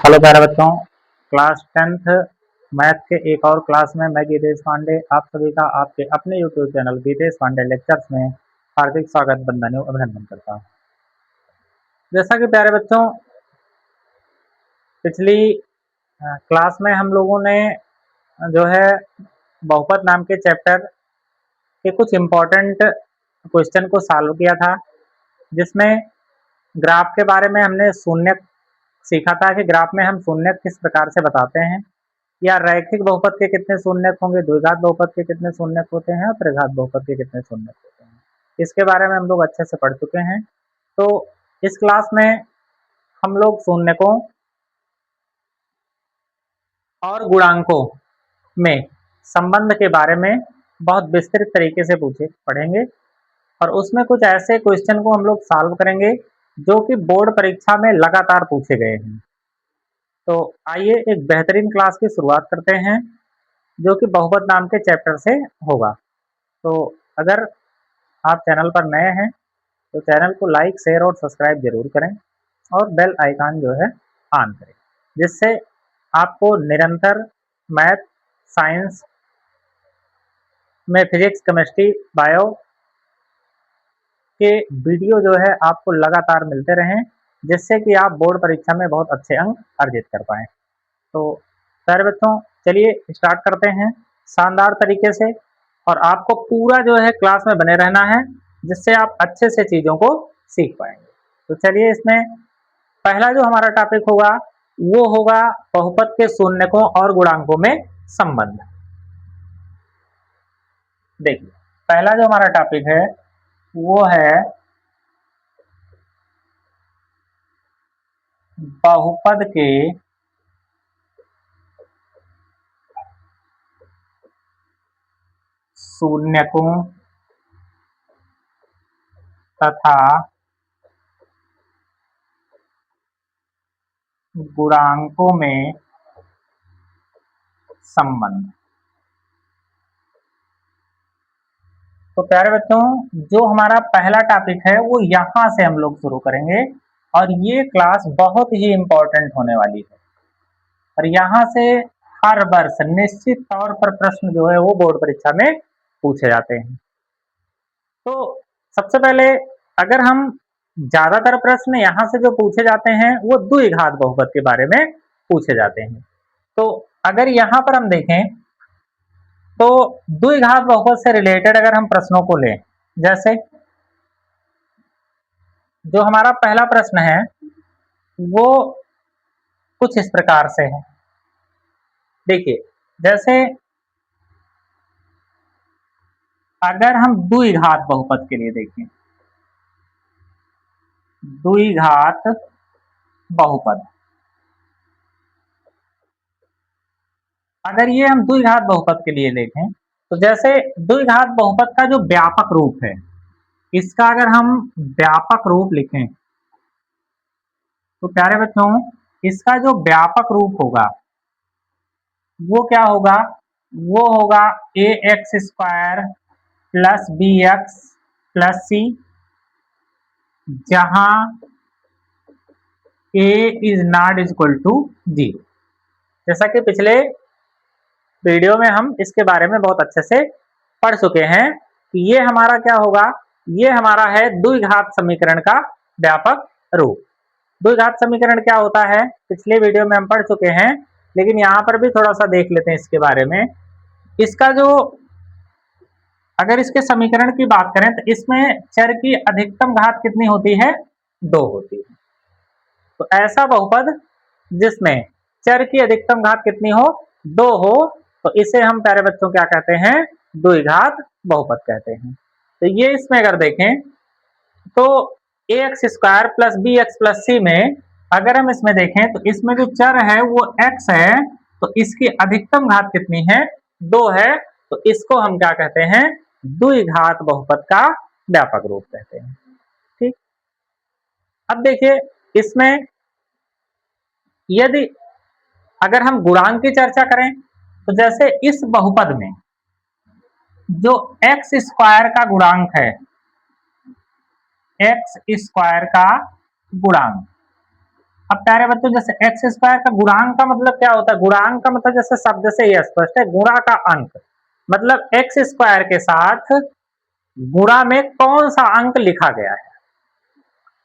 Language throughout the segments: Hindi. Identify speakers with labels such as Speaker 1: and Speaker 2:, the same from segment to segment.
Speaker 1: हेलो प्यारे बच्चों, क्लास 10th मैथ के एक और क्लास में मैं गीतेश पांडे आप सभी का आपके अपने YouTube channel Geetesh Pandey lectures में हार्दिक स्वागत बंदन एवं अभिनंदन करता हूँ। जैसा कि प्यारे बच्चों पिछली क्लास में हम लोगों ने जो है बहुपद नाम के चैप्टर के कुछ इम्पोर्टेंट क्वेश्चन को सॉल्व किया था, जिसमें ग्राफ के बारे में हमने शून्य सीखा था कि ग्राफ में हम शून्य किस प्रकार से बताते हैं, या रैखिक बहुपद के कितने शून्यक होंगे, द्विघात बहुपद के कितने शून्यक होते हैं और त्रिघात बहुपद के कितने शून्यक होते हैं। इसके बारे में हम लोग अच्छे से पढ़ चुके हैं। तो इस क्लास में हम लोग शून्यकों और गुणांकों में संबंध के बारे में बहुत विस्तृत तरीके से पढ़ेंगे और उसमें कुछ ऐसे क्वेश्चन को हम लोग सॉल्व करेंगे जो कि बोर्ड परीक्षा में लगातार पूछे गए हैं। तो आइए एक बेहतरीन क्लास की शुरुआत करते हैं जो कि बहुपद नाम के चैप्टर से होगा। तो अगर आप चैनल पर नए हैं तो चैनल को लाइक, शेयर और सब्सक्राइब जरूर करें और बेल आइकन जो है ऑन करें, जिससे आपको निरंतर मैथ, साइंस में फिजिक्स, केमिस्ट्री, बायो के वीडियो जो है आपको लगातार मिलते रहें, जिससे कि आप बोर्ड परीक्षा में बहुत अच्छे अंक अर्जित कर पाएँ। तो प्यारे बच्चों चलिए स्टार्ट करते हैं शानदार तरीके से, और आपको पूरा जो है क्लास में बने रहना है जिससे आप अच्छे से चीज़ों को सीख पाएंगे। तो चलिए इसमें पहला जो हमारा टॉपिक होगा वो होगा बहुपद के शून्यकों और गुणांकों में संबंध। देखिए पहला जो हमारा टॉपिक है वो है बहुपद के शून्यकों तथा गुणांकों में संबंध। तो प्यारे बच्चों जो हमारा पहला टॉपिक है वो यहाँ से हम लोग शुरू करेंगे और ये क्लास बहुत ही इम्पोर्टेंट होने वाली है और यहाँ से हर वर्ष निश्चित तौर पर प्रश्न जो है वो बोर्ड परीक्षा में पूछे जाते हैं। तो सबसे पहले अगर हम ज्यादातर प्रश्न यहाँ से जो पूछे जाते हैं वो द्विघात बहुपद के बारे में पूछे जाते हैं। तो अगर यहाँ पर हम देखें तो द्विघात बहुपद से रिलेटेड अगर हम प्रश्नों को लें, जैसे जो हमारा पहला प्रश्न है वो कुछ इस प्रकार से है। देखिए जैसे अगर हम द्विघात बहुपद के लिए देखें, द्विघात बहुपद, अगर ये हम द्विघात बहुपद के लिए देखें तो जैसे द्विघात बहुपद का जो व्यापक रूप है, इसका अगर हम व्यापक रूप लिखें तो प्यारे बच्चों इसका जो व्यापक रूप होगा वो क्या होगा, वो होगा a x square plus b x plus c, जहां a is not equal to 0। जैसा कि पिछले वीडियो में हम इसके बारे में बहुत अच्छे से पढ़ चुके हैं कि ये हमारा क्या होगा, ये हमारा है द्विघात समीकरण का व्यापक रूप। द्विघात समीकरण क्या होता है पिछले वीडियो में हम पढ़ चुके हैं, लेकिन यहाँ पर भी थोड़ा सा देख लेते हैं इसके बारे में। इसका जो अगर इसके समीकरण की बात करें तो इसमें चर की अधिकतम घात कितनी होती है, 2 होती है। तो ऐसा बहुपद जिसमें चर की अधिकतम घात कितनी हो, 2 हो, तो इसे हम प्यारे बच्चों क्या कहते हैं, द्विघात बहुपद कहते हैं। तो ये इसमें अगर देखें तो a x square plus b x plus c में अगर हम इसमें देखें तो इसमें जो चर है वो x है, तो इसकी अधिकतम घात कितनी है, 2 है। तो इसको हम क्या कहते हैं, द्विघात बहुपद का व्यापक रूप कहते हैं। ठीक, अब देखिए इसमें यदि अगर हम गुणांक की चर्चा करें तो जैसे इस बहुपद में जो एक्स स्क्वायर का गुणांक है, एक्स स्क्वायर का गुणांक, अब प्यारे बच्चों जैसे एक्स स्क्वायर का गुणांक का मतलब क्या होता है? गुणांक का मतलब जैसे शब्द से ही स्पष्ट है, गुणा का अंक, मतलब एक्स स्क्वायर के साथ गुणा में कौन सा अंक लिखा गया है।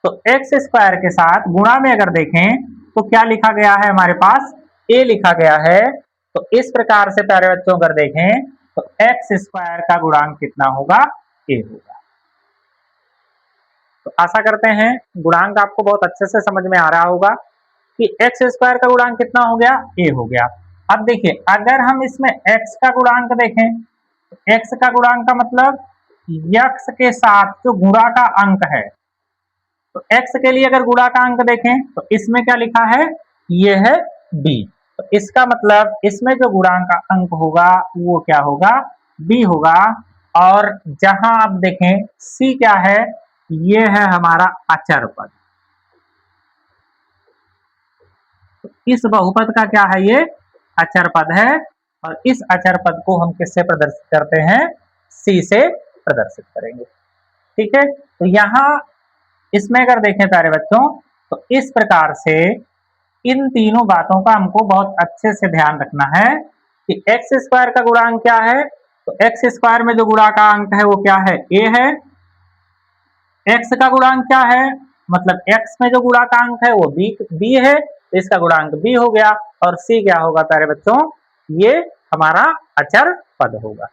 Speaker 1: तो एक्स स्क्वायर के साथ गुणा में अगर देखें तो क्या लिखा गया है हमारे पास? ए लिखा गया है। तो इस प्रकार से प्यारे बच्चों अगर देखें तो एक्स स्क्वायर का गुणांक कितना होगा? ए होगा। तो आशा करते हैं गुणांक आपको बहुत अच्छे से समझ में आ रहा होगा कि एक्स स्क्वायर का गुणांक कितना हो गया? ए हो गया। अब देखिए अगर हम इसमें एक्स का गुणांक देखें तो एक्स का गुणांक का मतलब यक्स के साथ जो गुणा का अंक है, तो एक्स के लिए अगर गुणा का अंक देखें तो इसमें क्या लिखा है? ये है बी। तो इसका मतलब इसमें जो गुणांक का अंक होगा वो क्या होगा? बी होगा। और जहां आप देखें सी क्या है? ये है हमारा अचर पद। तो इस बहुपद का क्या है? ये अचर पद है। और इस अचर पद को हम किससे प्रदर्शित करते हैं? सी से प्रदर्शित करेंगे। ठीक है, तो यहां इसमें अगर देखें प्यारे बच्चों तो इस प्रकार से इन तीनों बातों का हमको बहुत अच्छे से ध्यान रखना है कि एक्स स्क्वायर का गुणांक क्या है। तो एक्स स्क्वायर में जो गुणा का अंक है वो क्या है? ए है। एक्स का गुणांक क्या है? मतलब एक्स में जो गुणा का अंक है वो बी है, तो इसका गुणांक बी हो गया। और सी क्या होगा प्यारे बच्चों? ये हमारा अचर पद होगा।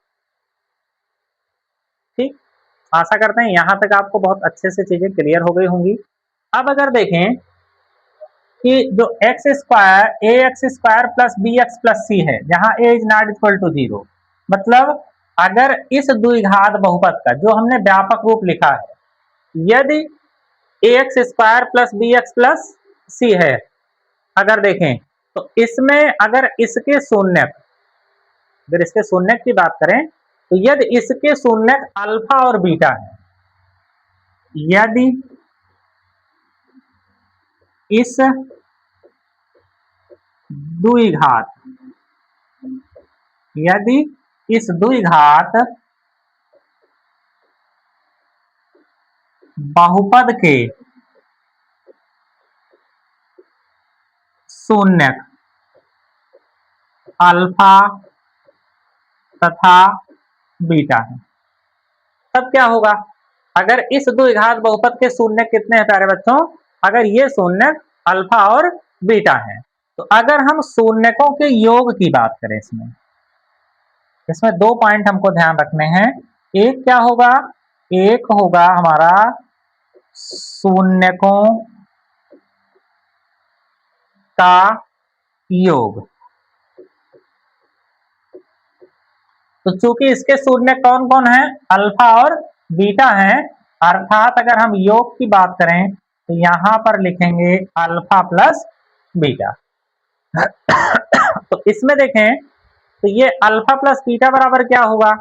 Speaker 1: ठीक, आशा करते हैं यहां तक आपको बहुत अच्छे से चीजें क्लियर हो गई होंगी। अब अगर देखें कि जो x square a x square plus b x plus c है, जहां a is not equal to 0, मतलब अगर इस द्विघात बहुपद का जो हमने व्यापक रूप लिखा है, यदि a x square plus b x plus c है, अगर देखें तो इसमें अगर इसके शून्यक, अगर इसके शून्यक की बात करें तो यदि इसके शून्यक अल्फा और बीटा है, यदि इस द्विघात, यदि इस द्विघात बहुपद के शून्यक अल्फा तथा बीटा है, तब क्या होगा? अगर इस द्विघात बहुपद के शून्यक कितने हैं प्यारे बच्चों? अगर ये शून्यक अल्फा और बीटा है, तो अगर हम शून्यकों के योग की बात करें, इसमें दो पॉइंट हमको ध्यान रखने हैं। एक क्या होगा? एक होगा हमारा शून्यकों का योग। तो चूंकि इसके शून्य कौन कौन है? अल्फा और बीटा हैं, अर्थात अगर हम योग की बात करें तो यहां पर लिखेंगे अल्फा प्लस बीटा। तो इसमें देखें तो ये अल्फा प्लस बीटा बराबर क्या होगा?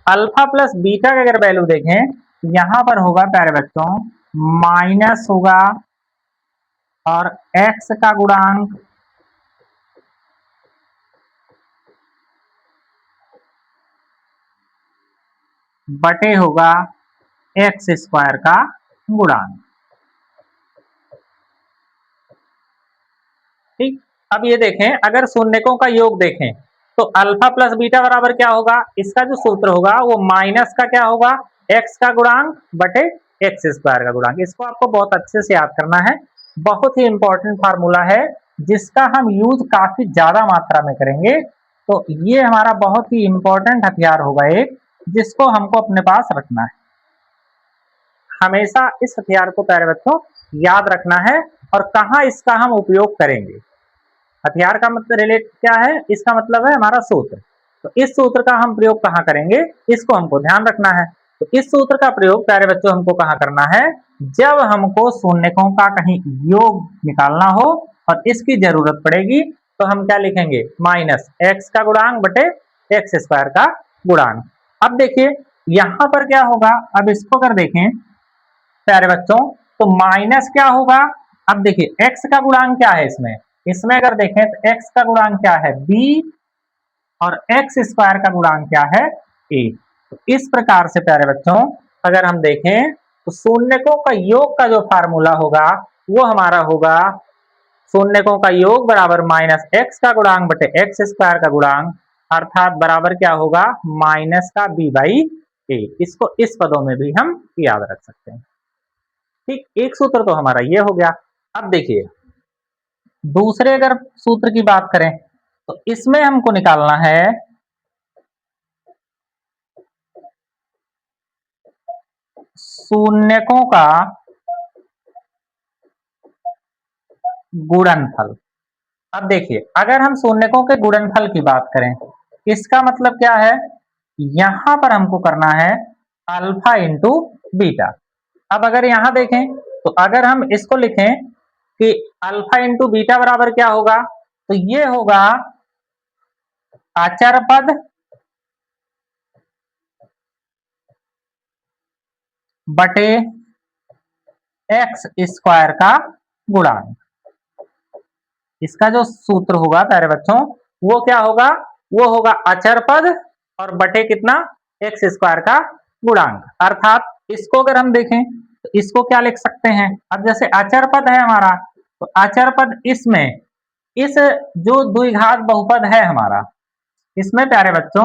Speaker 1: अल्फा प्लस बीटा की अगर वैल्यू देखें तो यहां पर होगा प्यारे बच्चों माइनस होगा और एक्स का गुणांक बटे होगा एक्स स्क्वायर का गुणांक। ठीक, अब ये देखें अगर शून्यकों का योग देखें तो अल्फा प्लस बीटा बराबर क्या होगा? इसका जो सूत्र होगा वो माइनस का क्या होगा? एक्स का गुणांक बटे एक्स स्क्वायर का गुणांक। इसको आपको बहुत अच्छे से याद करना है, बहुत ही इंपॉर्टेंट फार्मूला है जिसका हम यूज काफी ज्यादा मात्रा में करेंगे। तो ये हमारा बहुत ही इंपॉर्टेंट हथियार होगा एक, जिसको हमको अपने पास रखना है। हमेशा इस हथियार को प्यारे बच्चों याद रखना है और कहाँ इसका हम उपयोग करेंगे। हथियार का मतलब रिलेट क्या है? इसका मतलब है हमारा सूत्र। तो इस सूत्र का हम प्रयोग कहाँ करेंगे, इसको हमको ध्यान रखना है। तो इस सूत्र का प्रयोग प्यारे बच्चों हमको कहाँ करना है? जब हमको शून्यकों का कहीं योग निकालना हो और इसकी जरूरत पड़ेगी तो हम क्या लिखेंगे? माइनस एक्स का गुणांक बटे एक्स स्क्वायर का गुणांक। अब देखिए यहां पर क्या होगा? अब इसको अगर देखें प्यारे बच्चों तो माइनस क्या होगा? अब देखिए एक्स का गुणांक क्या है इसमें? इसमें अगर देखें तो एक्स का गुणांक क्या है? बी। और एक्स स्क्वायर का गुणांक क्या है? ए। तो इस प्रकार से प्यारे बच्चों अगर हम देखें तो शून्यकों का योग का जो फार्मूला होगा वो हमारा होगा शून्यकों का योग बराबर माइनस एक्स का गुणांक बटे एक्स स्क्वायर का गुणांक, अर्थात बराबर क्या होगा, माइनस का बी बाई ए। इसको इस पदों में भी हम याद रख सकते हैं। ठीक, एक सूत्र तो हमारा ये हो गया। अब देखिए दूसरे अगर सूत्र की बात करें तो इसमें हमको निकालना है शून्यकों का गुणनफल। अब देखिए अगर हम शून्यकों के गुणनफल की बात करें, इसका मतलब क्या है, यहां पर हमको करना है अल्फा इंटू बीटा। अब अगर यहां देखें तो अगर हम इसको लिखें कि अल्फा इंटू बीटा बराबर क्या होगा, तो ये होगा अचर पद बटे एक्स स्क्वायर का गुणांक। इसका जो सूत्र होगा प्यारे बच्चों वो क्या होगा, वो होगा अचर पद और बटे कितना, एक्स स्क्वायर का गुणांक। अर्थात इसको अगर हम देखें तो इसको क्या लिख सकते हैं, अब जैसे अचर पद है हमारा तो अचर पद इसमें इस जो द्विघात बहुपद है हमारा, इसमें प्यारे बच्चों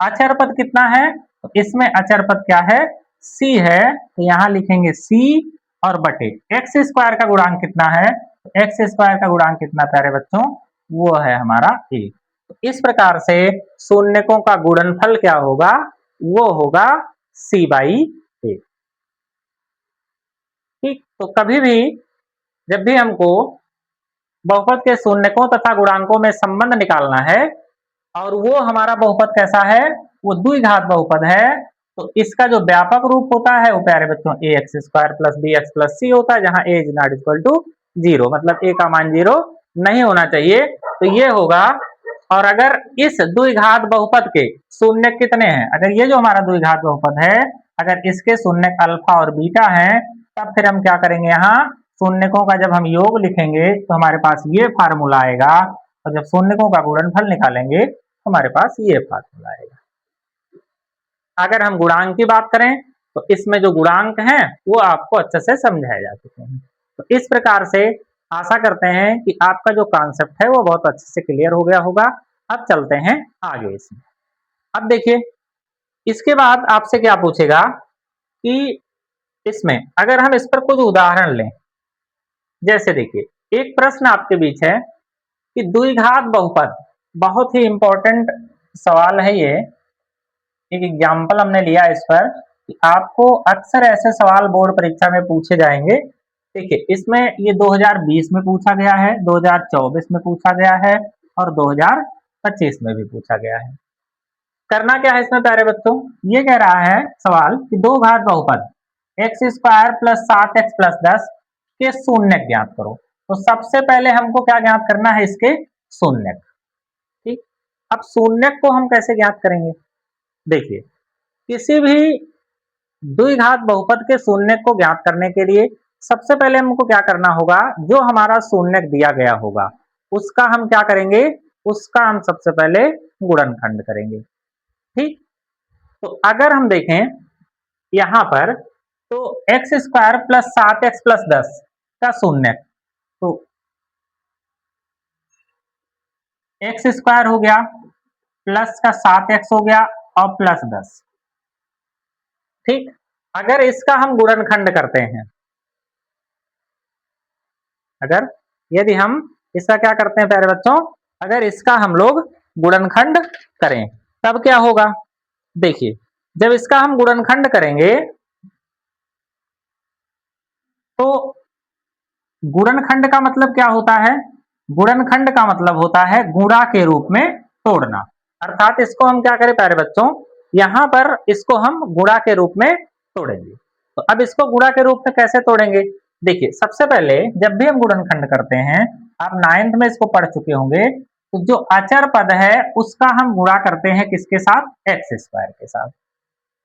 Speaker 1: अचर पद कितना है, तो इसमें अचर पद क्या है, c है, तो यहां लिखेंगे c और बटे एक्स स्क्वायर का गुणांक कितना है, एक्स स्क्वायर का गुणांक कितना प्यारे बच्चों, वो है हमारा a। तो इस प्रकार से शून्यकों का गुणनफल क्या होगा, वो होगा c बाई a। ठीक, तो कभी भी जब भी हमको बहुपद के शून्यकों तथा गुणांकों में संबंध निकालना है और वो हमारा बहुपद कैसा है, वो द्विघात बहुपद है, तो इसका जो व्यापक रूप होता है वो प्यारे बच्चों a x square plus b x plus c होता है, जहां a is not equal to zero, मतलब ए का मान जीरो नहीं होना चाहिए, तो ये होगा। और अगर इस द्विघात बहुपद के शून्य कितने हैं, अगर ये जो हमारा द्विघात बहुपद है अगर इसके शून्य अल्फा और बीटा हैं, तब फिर हम क्या करेंगे, यहाँ शून्यकों का जब हम योग लिखेंगे तो हमारे पास ये फार्मूला आएगा, और जब शून्यकों का गुणनफल निकालेंगे तो हमारे पास ये फार्मूला आएगा। अगर हम गुणांक की बात करें तो इसमें जो गुणांक हैं वो आपको अच्छे से समझाए जा चुके हैं। तो इस प्रकार से आशा करते हैं कि आपका जो कॉन्सेप्ट है वो बहुत अच्छे से क्लियर हो गया होगा। अब चलते हैं आगे इसमें। अब देखिए इसके बाद आपसे क्या पूछेगा कि इसमें अगर हम इस पर कुछ उदाहरण लें, जैसे देखिए एक प्रश्न आपके बीच है कि द्विघात बहुपद, बहुत ही इंपॉर्टेंट सवाल है ये, एक एग्जाम्पल हमने लिया इस पर कि आपको अक्सर ऐसे सवाल बोर्ड परीक्षा में पूछे जाएंगे। देखिए इसमें ये 2020 में पूछा गया है, 2024 में पूछा गया है और 2025 में भी पूछा गया है। करना क्या है इसमें प्यारे बच्चों, ये कह रहा है सवाल कि दो घात बहुपद x square plus 7x plus 10 के शून्यक ज्ञात करो। तो सबसे पहले हमको क्या ज्ञात करना है, इसके शून्यक। ठीक, अब शून्यक को हम कैसे ज्ञात करेंगे, देखिए किसी भी द्विघात बहुपद के शून्यक को ज्ञात करने के लिए सबसे पहले हमको क्या करना होगा, जो हमारा शून्यक दिया गया होगा उसका हम क्या करेंगे, उसका हम सबसे पहले गुणनखंड करेंगे। ठीक, तो अगर हम देखें यहां पर तो x square plus 7x plus 10 का शून्यक, तो एक्स स्क्वायर हो गया प्लस का 7x हो गया और प्लस 10। ठीक, अगर इसका हम गुणनखंड करते हैं, अगर यदि हम इसका क्या करते हैं प्यारे बच्चों, अगर इसका हम लोग गुणनखंड करें तब क्या होगा, देखिए जब इसका हम गुणनखंड करेंगे तो गुणनखंड का मतलब क्या होता है, गुणनखंड का मतलब होता है गुणा के रूप में तोड़ना। अर्थात इसको हम क्या करें प्यारे बच्चों, यहां पर इसको हम गुणा के रूप में तोड़ेंगे। तो अब इसको गुणा के रूप में कैसे तोड़ेंगे, देखिए सबसे पहले जब भी हम गुणनखंड करते हैं, आप 9th में इसको पढ़ चुके होंगे, तो जो अचर पद है उसका हम गुणा करते हैं किसके साथ, एक्स स्क्वायर के साथ।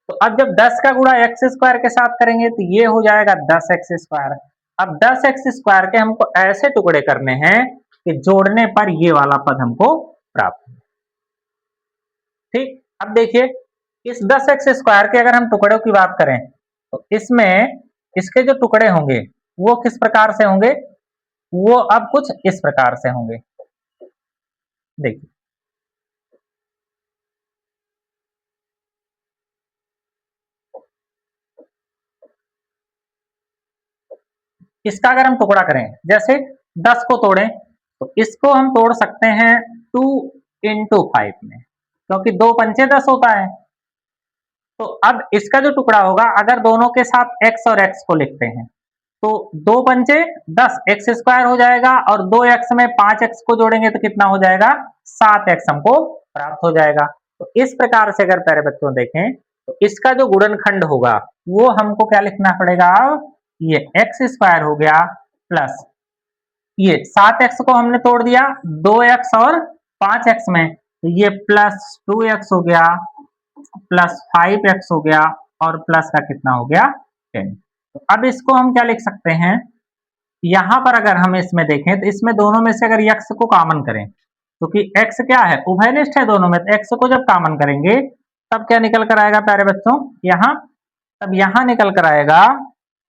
Speaker 1: तो अब जब 10 का गुणा एक्स स्क्वायर के साथ करेंगे तो ये हो जाएगा 10x स्क्वायर। अब 10x स्क्वायर के हमको ऐसे टुकड़े करने हैं कि जोड़ने पर ये वाला पद हमको प्राप्त हो। ठीक, अब देखिए इस 10x स्क्वायर के अगर हम टुकड़ों की बात करें तो इसमें इसके जो टुकड़े होंगे वो किस प्रकार से होंगे, वो अब कुछ इस प्रकार से होंगे। देखिए, इसका अगर हम टुकड़ा करें, जैसे 10 को तोड़ें, तो इसको हम तोड़ सकते हैं 2 into 5 में, क्योंकि 2 पंचे 10 होता है। तो अब इसका जो टुकड़ा होगा, अगर दोनों के साथ x और x को लिखते हैं, तो 2 पंचे 10 एक्स स्क्वायर हो जाएगा, और 2x में 5x को जोड़ेंगे तो कितना हो जाएगा, 7x हमको प्राप्त हो जाएगा। तो इस प्रकार से अगर प्यारे बच्चों देखें, तो इसका जो गुणनखंड होगा वो हमको क्या लिखना पड़ेगा, अब ये एक्स स्क्वायर हो गया प्लस ये 7x को हमने तोड़ दिया 2x और 5x में, तो ये प्लस 2x हो गया प्लस 5x हो गया, और प्लस का कितना हो गया 10। तो अब इसको हम क्या लिख सकते हैं, यहां पर अगर हम इसमें देखें तो इसमें दोनों में से अगर x को कॉमन करें, क्योंकि तो x क्या है, उभयनिष्ठ है दोनों में, तो x को जब कॉमन करेंगे तब क्या निकल कर आएगा प्यारे बच्चों, यहाँ तब यहाँ निकल कर आएगा,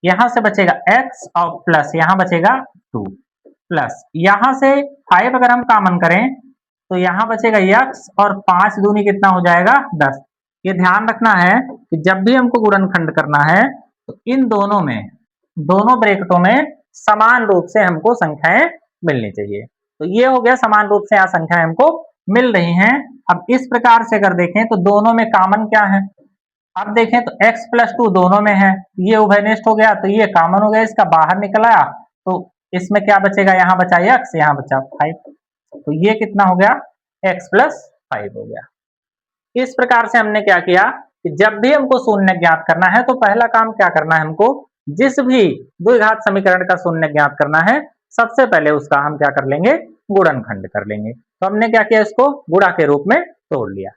Speaker 1: यहां से बचेगा x और प्लस यहाँ बचेगा 2 प्लस यहां से 5 अगर हम कॉमन करें तो यहाँ बचेगा x और 5 दूनी कितना हो जाएगा 10। ये ध्यान रखना है कि जब भी हमको गुणनखंड करना है तो इन दोनों में, दोनों ब्रैकेटों में समान रूप से हमको संख्याएं मिलनी चाहिए। तो ये हो गया, समान रूप से यहाँ संख्याएं हमको मिल रही हैं। अब इस प्रकार से अगर देखें तो दोनों में कॉमन क्या है, अब देखें तो x प्लस 2 दोनों में है, ये उभयनिष्ठ हो गया, तो ये कॉमन हो गया, इसका बाहर निकल आया, तो इसमें क्या बचेगा, यहाँ बचा x, यहाँ बचा 5, तो ये कितना हो गया, x प्लस 5 हो गया। इस प्रकार से हमने क्या किया कि जब भी हमको शून्य ज्ञात करना है तो पहला काम क्या करना है, हमको जिस भी द्विघात समीकरण का शून्य ज्ञात करना है, सबसे पहले उसका हम क्या कर लेंगे, गुणनखंड कर लेंगे। तो हमने क्या किया, इसको गुणा के रूप में तोड़ लिया।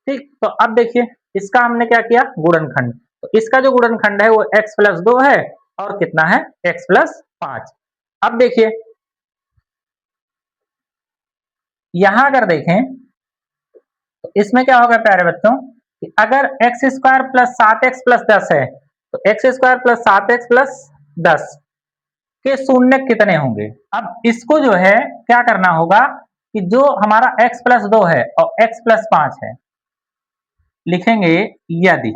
Speaker 1: ठीक, तो अब देखिए इसका हमने क्या किया, गुणनखंड, तो इसका जो गुणनखंड है वो x प्लस 2 है, और कितना है, x प्लस 5। अब देखिए यहां अगर देखें तो इसमें क्या होगा प्यारे बच्चों, कि अगर x square plus 7x plus 10 है, तो x square plus 7x plus 10 के शून्य कितने होंगे। अब इसको जो है क्या करना होगा कि जो हमारा x प्लस 2 है और x प्लस 5 है, लिखेंगे यदि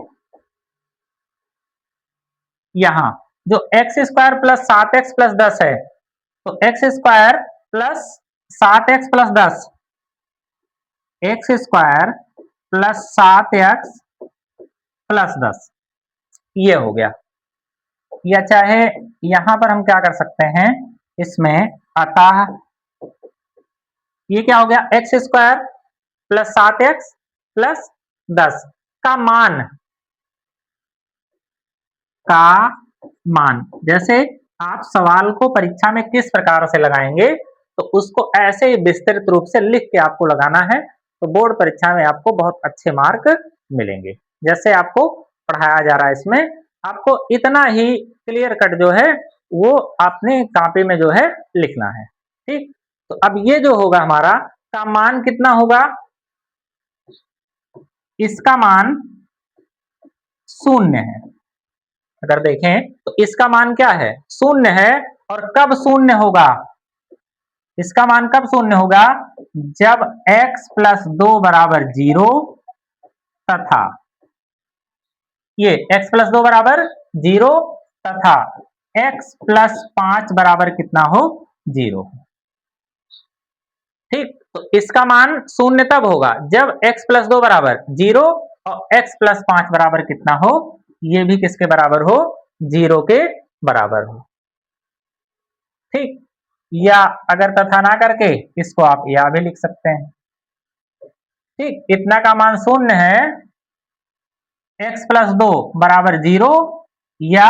Speaker 1: यहां जो x square plus 7x plus 10 है, तो x square plus 7x plus 10, x square plus 7x plus 10, ये हो गया। या चाहे यहां पर हम क्या कर सकते हैं, इसमें अतः ये क्या हो गया, x square plus 7x plus 10 का मान, का मान, जैसे आप सवाल को परीक्षा में किस प्रकार से लगाएंगे तो उसको ऐसे ही विस्तृत रूप से लिख के आपको लगाना है, तो बोर्ड परीक्षा में आपको बहुत अच्छे मार्क मिलेंगे। जैसे आपको पढ़ाया जा रहा है, इसमें आपको इतना ही क्लियर कट जो है वो अपने कॉपी में जो है लिखना है। ठीक, तो अब ये जो होगा हमारा का मान कितना होगा, इसका मान 0 है। अगर देखें तो इसका मान क्या है, 0 है, और कब 0 होगा, इसका मान कब 0 होगा, जब x प्लस 2 बराबर 0 तथा ये x प्लस 2 बराबर 0 तथा x प्लस 5 बराबर कितना हो, 0। ठीक, तो इसका मान 0 तब होगा जब x प्लस 2 बराबर 0 और x प्लस 5 बराबर कितना हो, ये भी किसके बराबर हो, 0 के बराबर हो। ठीक, या अगर तथा ना करके इसको आप या भी लिख सकते हैं। ठीक, इतना का मान 0 है, x प्लस 2 बराबर 0 या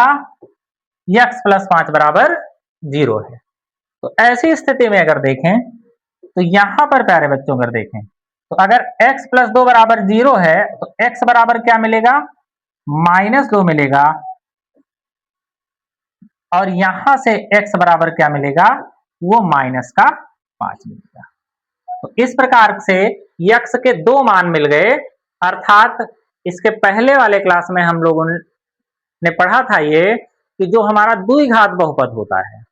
Speaker 1: x प्लस 5 बराबर 0 है। तो ऐसी स्थिति में अगर देखें तो यहां पर प्यारे बच्चों अगर देखें तो अगर x प्लस 2 बराबर 0 है तो x बराबर क्या मिलेगा, -2 मिलेगा, और यहां से x बराबर क्या मिलेगा, वो -5 मिलेगा। तो इस प्रकार से x के 2 मान मिल गए, अर्थात इसके पहले वाले क्लास में हम लोगों ने पढ़ा था ये कि जो हमारा द्विघात बहुपद होता है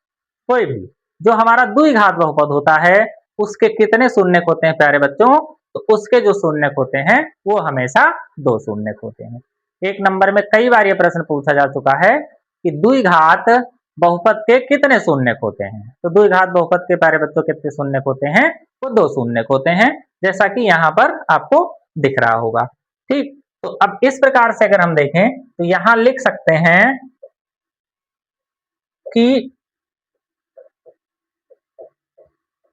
Speaker 1: कोई भी, जो हमारा द्विघात बहुपद होता है उसके कितने शून्यक होते हैं प्यारे बच्चों? तो उसके जो शून्यक होते हैं वो हमेशा 2 शून्यक होते हैं। एक नंबर में कई बार ये प्रश्न पूछा जा चुका है कि द्विघात बहुपद के कितने शून्यक होते हैं? तो द्विघात बहुपद के प्यारे बच्चों कितने शून्यक होते हैं? वो 2 शून्यक होते हैं, जैसा कि यहाँ पर आपको दिख रहा होगा। ठीक, तो अब इस प्रकार से अगर हम देखें तो यहाँ लिख सकते हैं कि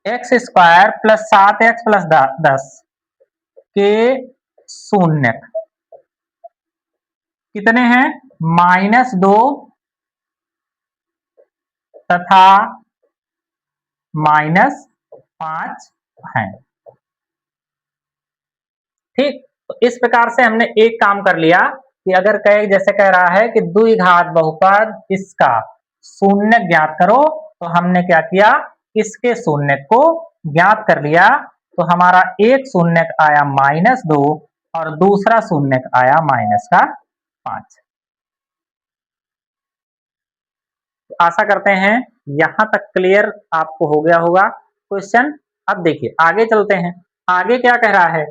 Speaker 1: x square plus 7x plus 10 के शून्यक कितने हैं? -2 तथा -5 हैं। ठीक, तो इस प्रकार से हमने एक काम कर लिया कि अगर जैसे कह रहा है कि द्विघात बहुपद इसका शून्यक ज्ञात करो, तो हमने क्या किया, इसके शून्यक को ज्ञात कर लिया। तो हमारा एक शून्यक आया -2 और दूसरा शून्यक आया -5। आशा करते हैं यहां तक क्लियर आपको हो गया होगा क्वेश्चन। अब देखिए आगे चलते हैं। आगे क्या कह रहा है?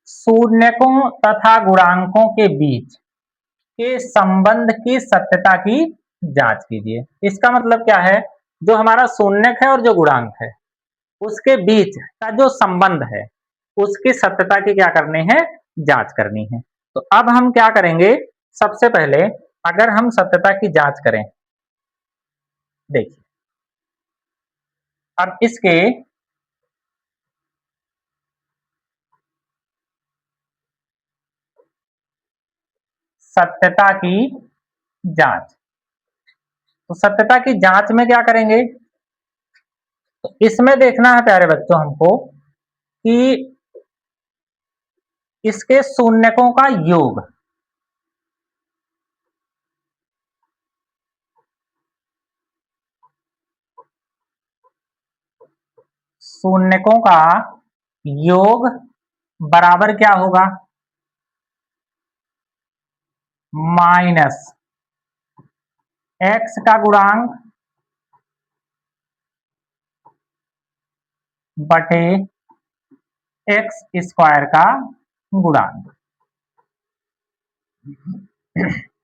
Speaker 1: शून्यकों तथा गुणांकों के बीच के संबंध की सत्यता की जांच कीजिए। इसका मतलब क्या है? जो हमारा शून्यक है और जो गुणांक है उसके बीच का जो संबंध है उसकी सत्यता की क्या करनी है? जांच करनी है। तो अब हम क्या करेंगे? सबसे पहले अगर हम सत्यता की जांच करें, देखिए अब इसके सत्यता की जांच, तो सत्यता की जांच में क्या करेंगे? तो इसमें देखना है प्यारे बच्चों हमको कि इसके शून्यकों का योग, शून्यकों का योग बराबर क्या होगा? माइनस एक्स का गुणांक बटे एक्स स्क्वायर का गुणांक।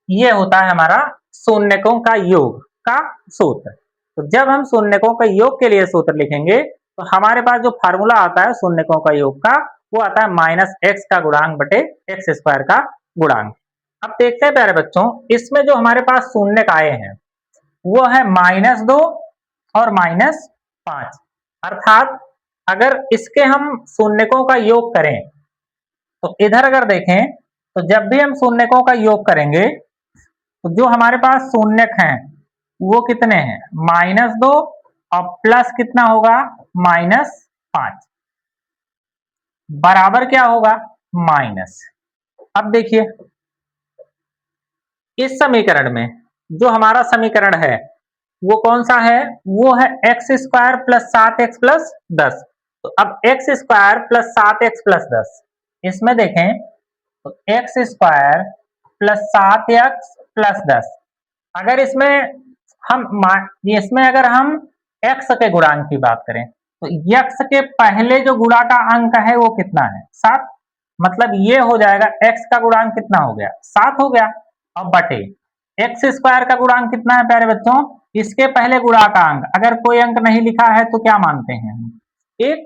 Speaker 1: ये होता है हमारा शून्यकों का योग का सूत्र। तो जब हम शून्यकों का योग के लिए सूत्र लिखेंगे तो हमारे पास जो फार्मूला आता है शून्यकों का योग का, वो आता है -x का गुणांक बटे एक्स स्क्वायर का गुणांक। अब देखते हैं प्यारे बच्चों, इसमें जो हमारे पास शून्यक आए हैं वो है -2 और -5। अर्थात अगर इसके हम शून्यकों का योग करें तो इधर अगर देखें तो जब भी हम शून्यकों का योग करेंगे तो जो हमारे पास शून्यक हैं वो कितने हैं? -2 और प्लस कितना होगा? -5 बराबर क्या होगा? माइनस। अब देखिए इस समीकरण में जो हमारा समीकरण है वो कौन सा है? वो है x square plus 7x plus 10। तो अब x square plus 7x plus 10, इसमें देखें तो x square plus 7x plus 10, अगर इसमें अगर हम x के गुणांक की बात करें तो x के पहले जो गुणा का अंक है वो कितना है? 7। मतलब ये हो जाएगा x का गुणांक कितना हो गया? 7 हो गया। अब बटे एक्स स्क्वायर का गुणांक कितना है प्यारे बच्चों? इसके पहले गुणा का अंक, अगर कोई अंक नहीं लिखा है तो क्या मानते हैं हम? 1।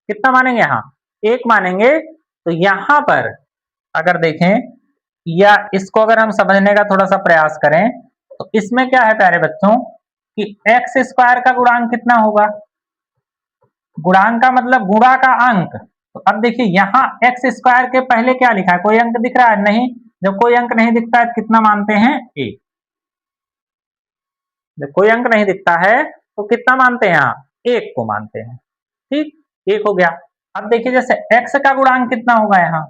Speaker 1: कितना मानेंगे? यहाँ 1 मानेंगे। तो यहां पर अगर देखें या इसको अगर हम समझने का थोड़ा सा प्रयास करें तो इसमें क्या है प्यारे बच्चों कि एक्स स्क्वायर का गुणांक कितना होगा? गुणांक का मतलब गुणा का अंक। तो अब देखिए यहाँ एक्स स्क्वायर के पहले क्या लिखा है? कोई अंक दिख रहा है? नहीं। जब कोई अंक नहीं दिखता है तो कितना मानते हैं? 1। जब कोई अंक नहीं दिखता है तो कितना मानते हैं? यहाँ 1 को मानते हैं। ठीक, 1 हो गया। अब देखिए जैसे x का गुणांक कितना होगा यहाँ?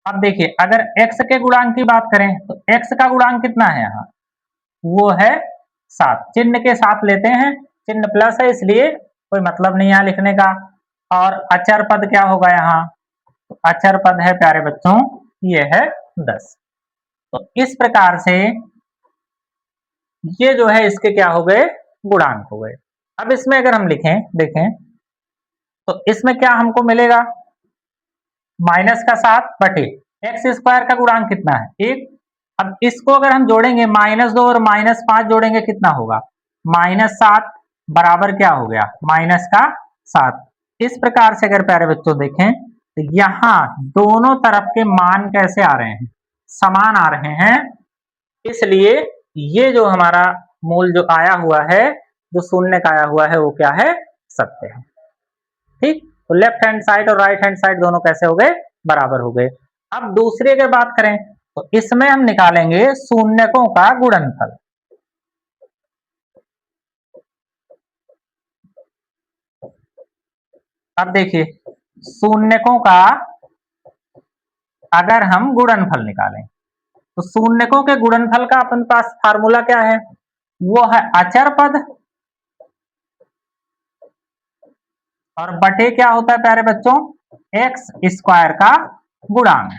Speaker 1: अब देखिए अगर x के गुणांक की बात करें तो x का गुणांक कितना है यहाँ? वो है 7। चिन्ह के साथ लेते हैं, चिन्ह प्लस है इसलिए कोई मतलब नहीं यहाँ लिखने का। और अचर पद क्या होगा यहाँ? तो अचर पद है प्यारे बच्चों ये है 10। तो इस प्रकार से ये जो है इसके क्या हो गए? गुणांक हो गए। अब इसमें अगर हम लिखें देखें तो इसमें क्या हमको मिलेगा, -7 बटे एक्स स्क्वायर का गुणांक कितना है 1। अब इसको अगर हम जोड़ेंगे -2 और -5 जोड़ेंगे कितना होगा, -7 बराबर क्या हो गया -7। इस प्रकार से अगर प्यारे बच्चों देखें तो यहाँ दोनों तरफ के मान कैसे आ रहे हैं, समान आ रहे हैं। इसलिए ये जो हमारा मूल जो आया हुआ है, जो शून्य का आया हुआ है, वो क्या है, सत्य है। ठीक, तो लेफ्ट हैंड साइड और राइट हैंड साइड दोनों कैसे हो गए, बराबर हो गए। अब दूसरी अगर बात करें तो इसमें हम निकालेंगे शून्यकों का गुणनफल। अब देखिए शून्यकों का अगर हम गुणनफल निकालें तो शून्यकों के गुणनफल का अपने पास फार्मूला क्या है, वो है अचर पद और बटे क्या होता है प्यारे बच्चों, एक्स स्क्वायर का गुणांक।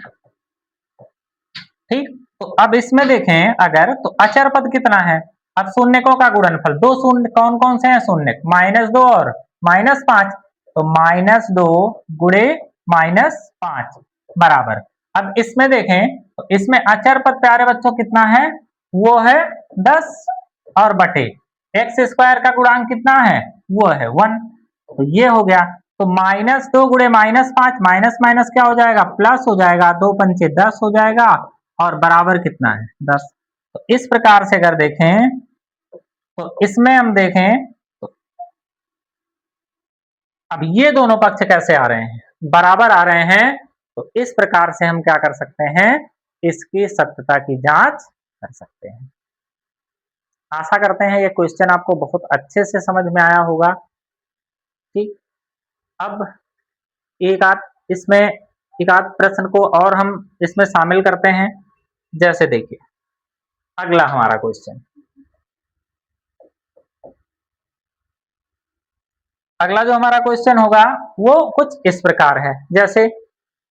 Speaker 1: ठीक, तो अब इसमें देखें अगर तो अचर पद कितना है, अब शून्यकों का गुणनफल, दो शून्य कौन कौन से हैं शून्य, -2 और -5, तो -2 गुणे -5 बराबर। अब इसमें देखें तो इसमें अचर पद प्यारे बच्चों कितना है, वो है 10 और बटे एक्स स्क्वायर का गुणांक कितना है, वो है 1। तो ये हो गया, तो -2 गुणे -5, माइनस माइनस क्या हो जाएगा, प्लस हो जाएगा, 2 पंचे 10 हो जाएगा और बराबर कितना है 10। तो इस प्रकार से अगर देखें तो इसमें हम देखें तो अब ये दोनों पक्ष कैसे आ रहे हैं, बराबर आ रहे हैं। तो इस प्रकार से हम क्या कर सकते हैं, इसकी सत्यता की जांच कर सकते हैं। आशा करते हैं ये क्वेश्चन आपको बहुत अच्छे से समझ में आया होगा। ठीक, अब एक आध इसमें एक आध प्रश्न को और हम इसमें शामिल करते हैं। जैसे देखिए अगला हमारा क्वेश्चन, अगला जो हमारा क्वेश्चन होगा वो कुछ इस प्रकार है। जैसे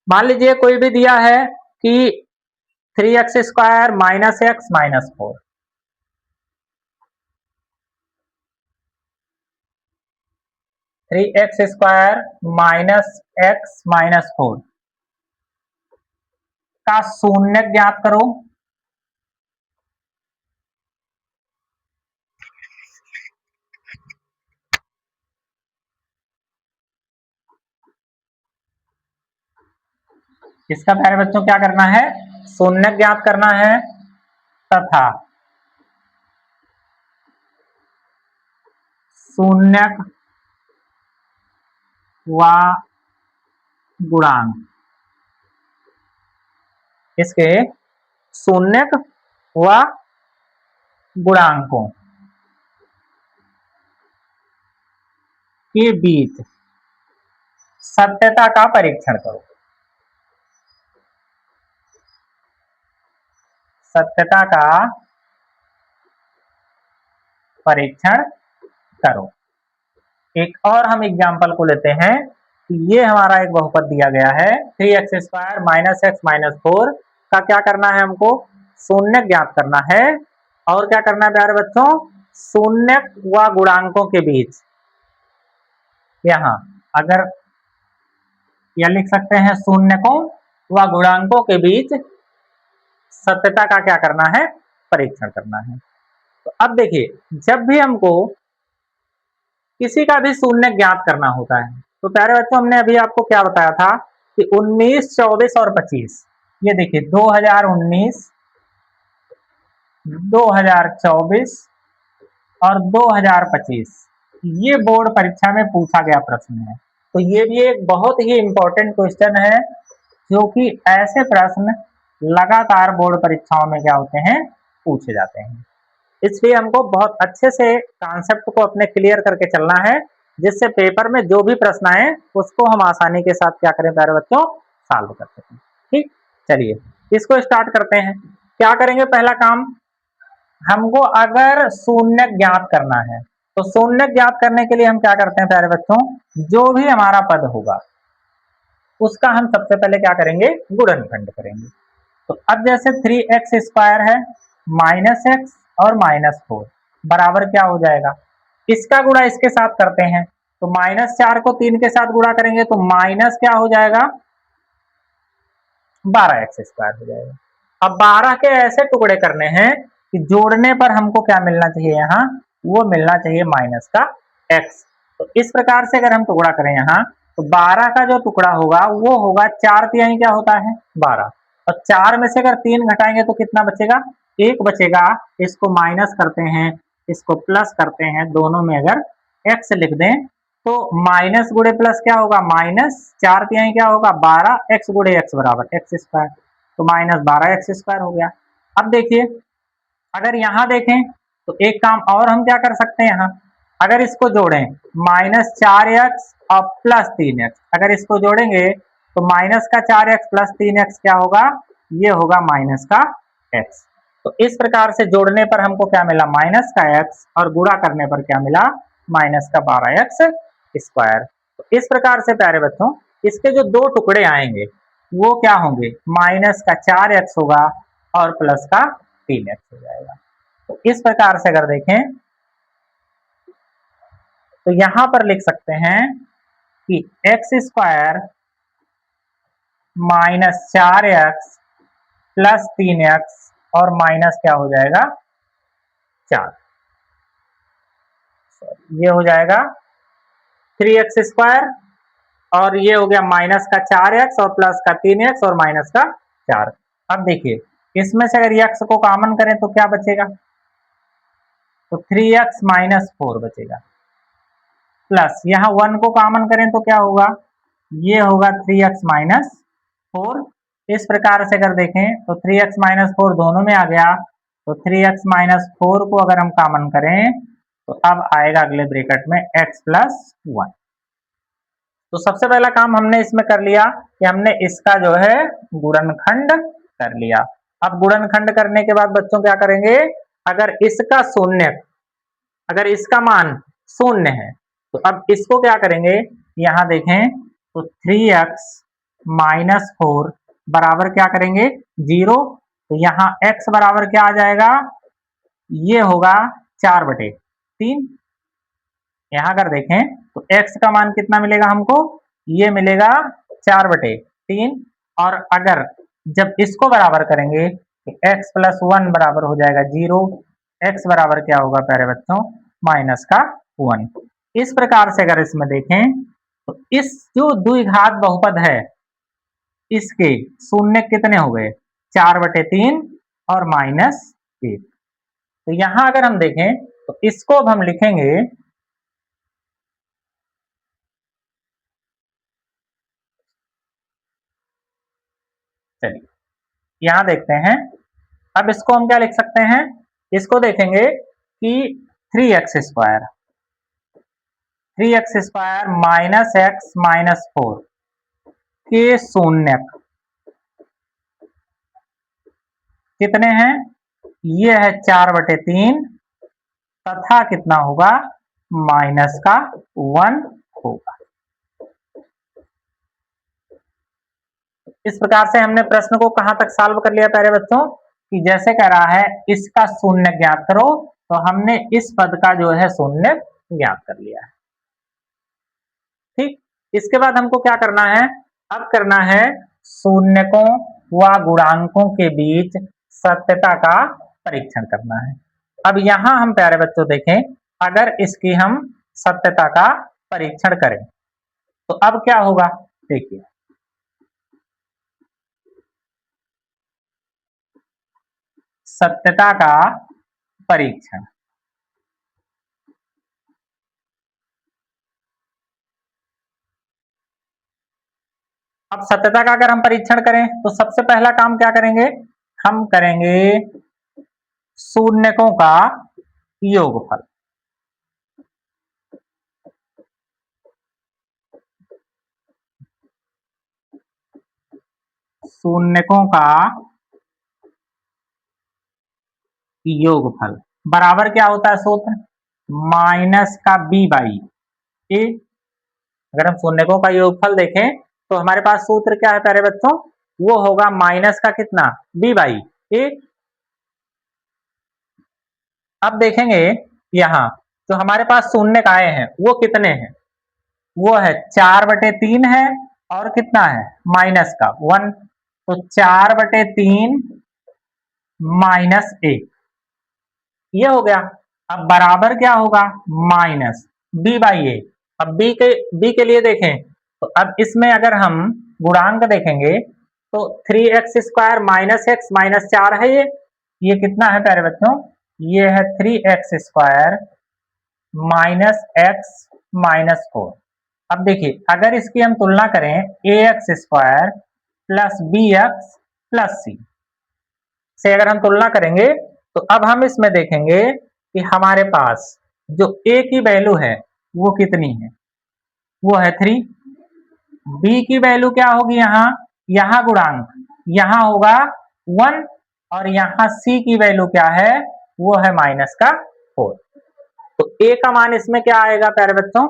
Speaker 1: मान लीजिए कोई भी दिया है कि 3x square minus x minus 4, 3x square minus x minus 4 का शून्य ज्ञात करो। इसका प्यारे बच्चों क्या करना है, शून्य ज्ञात करना है तथा शून्यक व गुणांक, इसके शून्यक व गुणांकों के बीच सत्यता का परीक्षण करो। सत्यता का परीक्षण करो। एक और हम एग्जांपल को लेते हैं कि ये हमारा एक बहुपद दिया गया है 3x square minus x minus 4 का क्या करना है, हमको शून्य ज्ञात करना है। और क्या करना है प्यारे बच्चों, शून्य व गुणांकों के बीच, यहाँ अगर यह लिख सकते हैं शून्यकों व गुणांकों के बीच सत्यता का क्या करना है, परीक्षण करना है। तो अब देखिए जब भी हमको किसी का भी शून्य ज्ञात करना होता है तो प्यारे बच्चों हमने अभी आपको क्या बताया था कि 19, 24 और 25, ये देखिए 2019, 2024 और 2025 ये बोर्ड परीक्षा में पूछा गया प्रश्न है। तो ये भी एक बहुत ही इंपॉर्टेंट क्वेश्चन है, जो कि ऐसे प्रश्न लगातार बोर्ड परीक्षाओं में क्या होते हैं, पूछे जाते हैं। इसलिए हमको बहुत अच्छे से कॉन्सेप्ट को अपने क्लियर करके चलना है, जिससे पेपर में जो भी प्रश्न आए उसको हम आसानी के साथ क्या करें प्यारे बच्चों, सॉल्व कर सकें। ठीक, चलिए इसको स्टार्ट करते हैं। क्या करेंगे, पहला काम हमको अगर शून्य ज्ञात करना है तो शून्य ज्ञात करने के लिए हम क्या करते हैं प्यारे बच्चों, जो भी हमारा पद होगा उसका हम सबसे पहले क्या करेंगे, गुणनखंड करेंगे। तो अब जैसे 3x स्क्वायर है माइनस एक्स और -4 बराबर क्या हो जाएगा, इसका गुणा इसके साथ करते हैं, तो -4 को 3 के साथ गुणा करेंगे तो माइनस क्या हो जाएगा, 12x² हो जाएगा। अब 12 के ऐसे टुकड़े करने हैं कि जोड़ने पर हमको क्या मिलना चाहिए, यहाँ वो मिलना चाहिए माइनस का x। तो इस प्रकार से अगर हम टुकड़ा करें यहाँ, तो 12 का जो टुकड़ा होगा वो होगा 4 तिहाई क्या होता है 12, और 4 में से अगर 3 घटाएंगे तो कितना बचेगा, 1 बचेगा। इसको माइनस करते हैं, इसको प्लस करते हैं, दोनों में अगर x लिख दें तो माइनस गुणे प्लस क्या होगा, माइनस 4 तिहाई क्या होगा 12, x गुणे x बराबर x², तो -12x² हो गया। अब देखिए अगर यहाँ देखें तो एक काम और हम क्या कर सकते हैं, यहाँ अगर इसको जोड़ें -4x और +3x, अगर इसको जोड़ेंगे तो माइनस का 4x प्लस 3x क्या होगा, ये होगा माइनस का x। तो इस प्रकार से जोड़ने पर हमको क्या मिला, माइनस का x, और गुणा करने पर क्या मिला, माइनस का 12x²। तो इस प्रकार से प्यारे बच्चों इसके जो दो टुकड़े आएंगे वो क्या होंगे, माइनस का 4x होगा और प्लस का 3x हो जाएगा। तो इस प्रकार से अगर देखें तो यहां पर लिख सकते हैं कि x² -4x प्लस 3x और माइनस क्या हो जाएगा 4, ये हो जाएगा 3x² और ये हो गया माइनस का 4x और प्लस का 3x और माइनस का 4। अब देखिए इसमें से अगर x को कॉमन करें तो क्या बचेगा, तो 3x - 4 बचेगा, प्लस यहाँ 1 को कॉमन करें तो क्या होगा, ये होगा 3x - 4। इस प्रकार से अगर देखें तो 3x - 4 दोनों में आ गया, तो 3x - 4 को अगर हम कॉमन करें तो अब आएगा अगले ब्रैकेट में x + 1। तो सबसे पहला काम हमने इसमें कर लिया कि हमने इसका जो है गुणनखंड कर लिया। अब गुणनखंड करने के बाद बच्चों क्या करेंगे, अगर इसका शून्य, अगर इसका मान शून्य है तो अब इसको क्या करेंगे, यहां देखें तो 3x - 4 बराबर क्या करेंगे 0, तो यहाँ x बराबर क्या आ जाएगा, ये होगा 4/3। यहाँ अगर देखें तो x का मान कितना मिलेगा हमको, ये मिलेगा 4/3, और अगर जब इसको बराबर करेंगे तो x + 1 बराबर हो जाएगा 0, x बराबर क्या होगा प्यारे बच्चों -1। इस प्रकार से अगर इसमें देखें तो इस जो द्विघात बहुपद है इसके शून्य कितने हो गए 4/3 और -1। तो यहां अगर हम देखें तो इसको अब हम लिखेंगे, चलिए यहां देखते हैं। अब इसको हम क्या लिख सकते हैं, इसको देखेंगे कि 3x² -x - 4 के शून्यक कितने हैं, ये है 4/3 तथा कितना होगा -1 होगा। इस प्रकार से हमने प्रश्न को कहां तक सॉल्व कर लिया प्यारे बच्चों, कि जैसे कह रहा है इसका शून्य ज्ञात करो, तो हमने इस पद का जो है शून्य ज्ञात कर लिया है। ठीक, इसके बाद हमको क्या करना है, अब करना है शून्यकों व गुणांकों के बीच सत्यता का परीक्षण करना है। अब यहां हम प्यारे बच्चों देखें, अगर इसकी हम सत्यता का परीक्षण करें तो अब क्या होगा, देखिए सत्यता का परीक्षण। अब सत्यता का अगर हम परीक्षण करें तो सबसे पहला काम क्या करेंगे, हम करेंगे शून्यकों का योगफल। शून्यकों का योगफल बराबर क्या होता है सूत्र, माइनस का b/a। अगर हम शून्यकों का योगफल देखें तो हमारे पास सूत्र क्या है प्यारे बच्चों, वो होगा माइनस का कितना b/a। अब देखेंगे यहां जो हमारे पास शून्य आए हैं वो कितने हैं, वो है 4/3 है, और कितना है माइनस का 1, तो 4/3 -1 ये हो गया। अब बराबर क्या होगा माइनस b/a। अब b के लिए देखें तो अब इसमें अगर हम गुणांक देखेंगे तो 3x² - x -4 है, ये कितना है प्यारे बच्चों, ये है 3x² - x -4। अब देखिए अगर इसकी हम तुलना करें ax² + bx + c से अगर हम तुलना करेंगे तो अब हम इसमें देखेंगे कि हमारे पास जो a की वैल्यू है वो कितनी है, वो है 3। b की वैल्यू क्या होगी, यहाँ गुणांक यहाँ होगा 1, और यहाँ c की वैल्यू क्या है, वो है -4। तो a का मान इसमें क्या आएगा प्यारे बच्चों,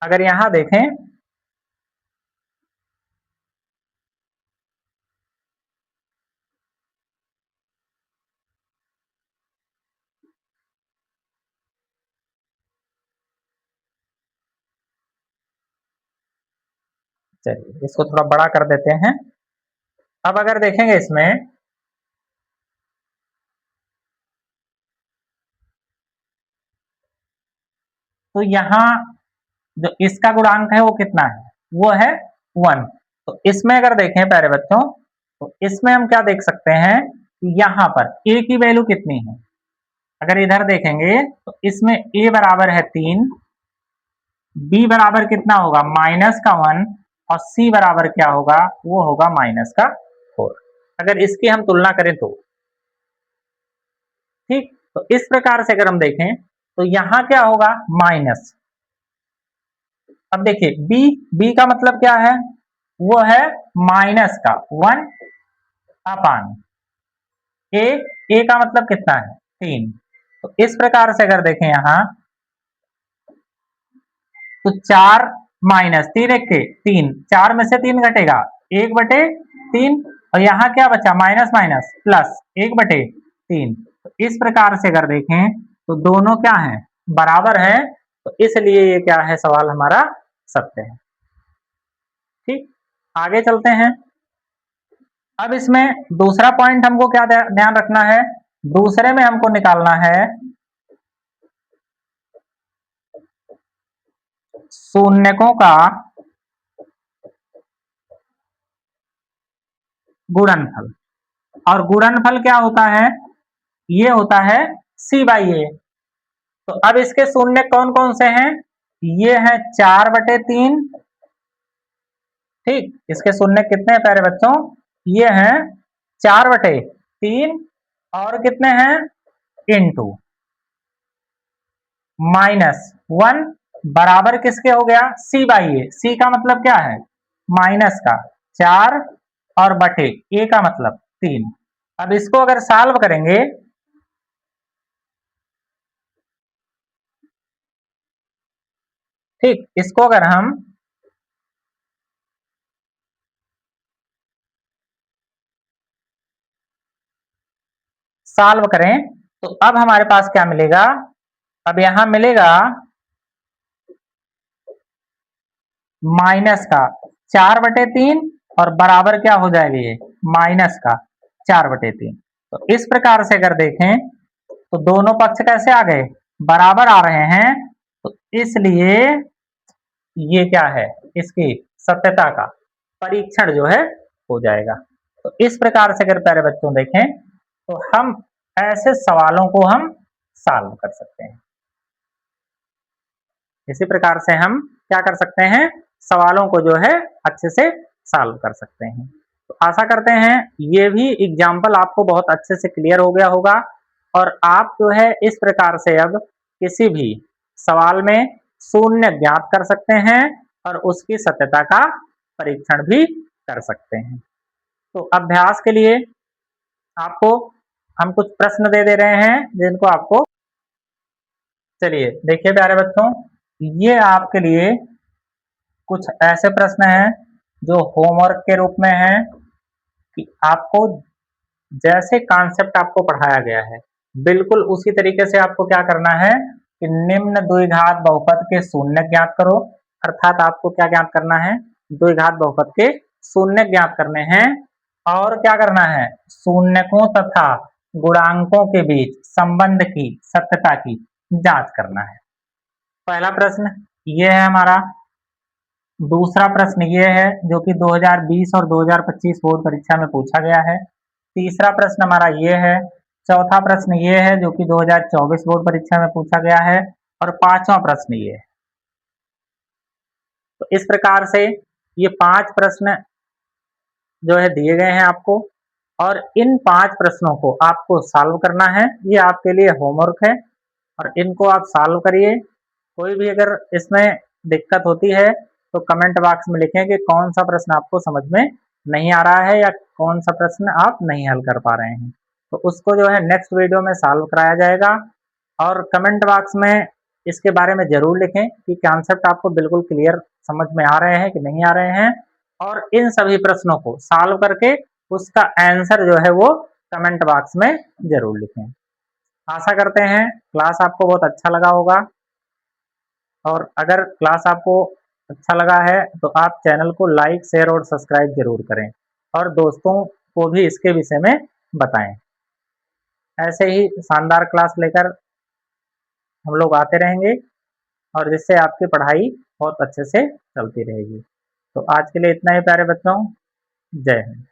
Speaker 1: अगर यहाँ देखें चलिए इसको थोड़ा बड़ा कर देते हैं। अब अगर देखेंगे इसमें तो यहाँ जो इसका गुणांक है वो कितना है, वो है 1। तो इसमें अगर देखें प्यारे बच्चों तो इसमें हम क्या देख सकते हैं कि यहाँ पर a की वैल्यू कितनी है, अगर इधर देखेंगे तो इसमें a बराबर है 3, b बराबर कितना होगा -1, और c बराबर क्या होगा, वो होगा -4। अगर इसकी हम तुलना करें तो ठीक, तो इस प्रकार से अगर हम देखें तो यहाँ क्या होगा माइनस। अब देखिए b का मतलब क्या है, वो है माइनस का 1 अपान a का मतलब कितना है 3। तो इस प्रकार से अगर देखें यहाँ तो 4 - 3 1 के 3, 4 में से 3 घटेगा 1/3, और यहाँ क्या बचा माइनस माइनस प्लस 1/3। तो इस प्रकार से अगर देखें तो दोनों क्या है बराबर है, तो इसलिए ये क्या है सवाल हमारा सत्य है। ठीक, आगे चलते हैं। अब इसमें दूसरा पॉइंट हमको क्या ध्यान रखना है, दूसरे में हमको निकालना है शून्यकों का गुणनफल। और गुणनफल क्या होता है, ये होता है c/a। तो अब इसके शून्य कौन कौन से हैं, ये है 4/3। ठीक, इसके शून्य कितने हैं प्यारे बच्चों, ये हैं 4/3, और कितने हैं इंटू -1 बराबर किसके हो गया c/a। c का मतलब क्या है माइनस का 4, और बटे a का मतलब 3। अब इसको अगर सॉल्व करेंगे ठीक, इसको अगर हम सॉल्व करें तो अब हमारे पास क्या मिलेगा, अब यहां मिलेगा माइनस का 4/3, और बराबर क्या हो जाएगा ये माइनस का 4/3। तो इस प्रकार से अगर देखें तो दोनों पक्ष कैसे आ गए बराबर आ रहे हैं, तो इसलिए ये क्या है इसकी सत्यता का परीक्षण जो है हो जाएगा। तो इस प्रकार से अगर प्यारे बच्चों देखें तो हम ऐसे सवालों को हम सॉल्व कर सकते हैं। इसी प्रकार से हम क्या कर सकते हैं, सवालों को जो है अच्छे से सॉल्व कर सकते हैं। तो आशा करते हैं ये भी एग्जाम्पल आपको बहुत अच्छे से क्लियर हो गया होगा, और आप जो है इस प्रकार से अब किसी भी सवाल में शून्य ज्ञात कर सकते हैं और उसकी सत्यता का परीक्षण भी कर सकते हैं। तो अभ्यास के लिए आपको हम कुछ प्रश्न दे रहे हैं जिनको आपको, चलिए देखिए प्यारे बच्चों, ये आपके लिए कुछ ऐसे प्रश्न हैं जो होमवर्क के रूप में हैं कि आपको जैसे कॉन्सेप्ट आपको पढ़ाया गया है बिल्कुल उसी तरीके से आपको क्या करना है कि निम्न द्विघात बहुपद के शून्य ज्ञात करो, अर्थात आपको क्या ज्ञात करना है, द्विघात बहुपद के शून्य ज्ञात करने हैं। और क्या करना है, शून्यकों तथा गुणांकों के बीच संबंध की सत्यता की जांच करना है। पहला प्रश्न ये है हमारा। दूसरा प्रश्न ये है जो कि 2020 और 2025 बोर्ड परीक्षा में पूछा गया है। तीसरा प्रश्न हमारा ये है। चौथा प्रश्न ये है जो कि 2024 बोर्ड परीक्षा में पूछा गया है। और पांचवा प्रश्न ये है। तो इस प्रकार से ये 5 प्रश्न जो है दिए गए हैं आपको, और इन 5 प्रश्नों को आपको सॉल्व करना है। ये आपके लिए होमवर्क है और इनको आप सॉल्व करिए। कोई भी अगर इसमें दिक्कत होती है तो कमेंट बॉक्स में लिखें कि कौन सा प्रश्न आपको समझ में नहीं आ रहा है या कौन सा प्रश्न आप नहीं हल कर पा रहे हैं, तो उसको जो है नेक्स्ट वीडियो में सॉल्व कराया जाएगा। और कमेंट बॉक्स में इसके बारे में ज़रूर लिखें कि कॉन्सेप्ट आपको बिल्कुल क्लियर समझ में आ रहे हैं कि नहीं आ रहे हैं, और इन सभी प्रश्नों को सॉल्व करके उसका आंसर जो है वो कमेंट बॉक्स में ज़रूर लिखें। आशा करते हैं क्लास आपको बहुत अच्छा लगा होगा, और अगर क्लास आपको अच्छा लगा है तो आप चैनल को लाइक, शेयर और सब्सक्राइब जरूर करें, और दोस्तों को भी इसके विषय में बताएं। ऐसे ही शानदार क्लास लेकर हम लोग आते रहेंगे, और जिससे आपकी पढ़ाई बहुत अच्छे से चलती रहेगी। तो आज के लिए इतना ही प्यारे बच्चों, जय हिंद।